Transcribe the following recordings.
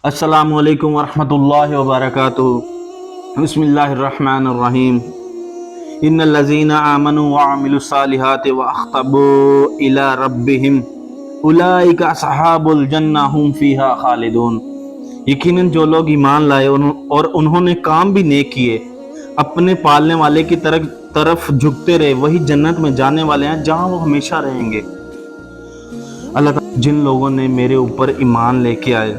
السلام علیکم ورحمۃ اللہ وبرکاتہ۔ بسم اللہ الرحمن الرحیم۔ ان الذین آمنوا وعملوا الصالحات واخبتوا الی ربہم اولئک اصحاب الجنہ ھم فیہا خالدون۔ یقیناً جو لوگ ایمان لائے اور انہوں نے کام بھی نیک کیے، اپنے پالنے والے کی طرف جھکتے رہے، وہی جنت میں جانے والے ہیں جہاں وہ ہمیشہ رہیں گے۔ اللہ تعالیٰ جن لوگوں نے میرے اوپر ایمان لے کے آئے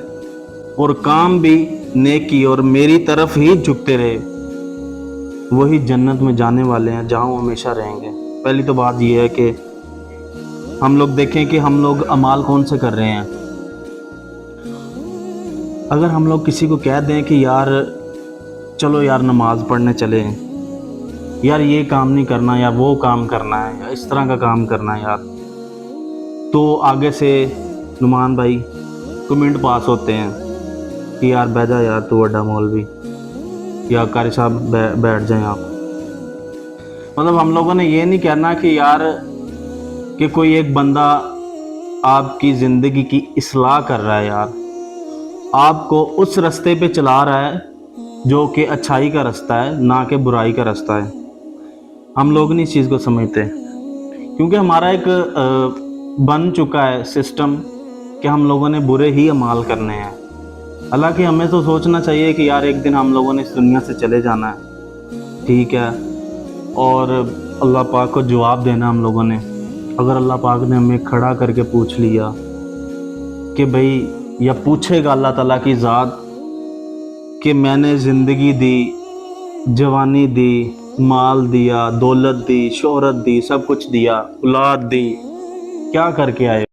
اور کام بھی نیک کی اور میری طرف ہی جھکتے رہے، وہی جنت میں جانے والے ہیں جہاں وہ ہمیشہ رہیں گے۔ پہلی تو بات یہ ہے کہ ہم لوگ دیکھیں کہ ہم لوگ اعمال کون سے کر رہے ہیں۔ اگر ہم لوگ کسی کو کہہ دیں کہ یار چلو یار نماز پڑھنے چلے، یار یہ کام نہیں کرنا یا وہ کام کرنا ہے یا اس طرح کا کام کرنا ہے یار، تو آگے سے نعمان بھائی کمنٹ پاس ہوتے ہیں کہ یار بیٹھ جا یار تو وڈا مولوی، یا قاری صاحب بیٹھ جائیں آپ۔ مطلب ہم لوگوں نے یہ نہیں کہنا کہ یار کہ کوئی ایک بندہ آپ کی زندگی کی اصلاح کر رہا ہے، یار آپ کو اس رستے پہ چلا رہا ہے جو کہ اچھائی کا رستہ ہے، نہ کہ برائی کا رستہ ہے۔ ہم لوگ نہیں اس چیز کو سمجھتے، کیونکہ ہمارا ایک بن چکا ہے سسٹم کہ ہم لوگوں نے برے ہی اعمال کرنے ہیں۔ حالانکہ ہمیں تو سوچنا چاہیے کہ یار ایک دن ہم لوگوں نے اس دنیا سے چلے جانا ہے، ٹھیک ہے، اور اللہ پاک کو جواب دینا ہم لوگوں نے۔ اگر اللہ پاک نے ہمیں کھڑا کر کے پوچھ لیا کہ بھئی، یا پوچھے گا اللہ تعالیٰ کی ذات کہ میں نے زندگی دی، جوانی دی، مال دیا، دولت دی، شہرت دی، سب کچھ دیا، اولاد دی، کیا کر کے آئے؟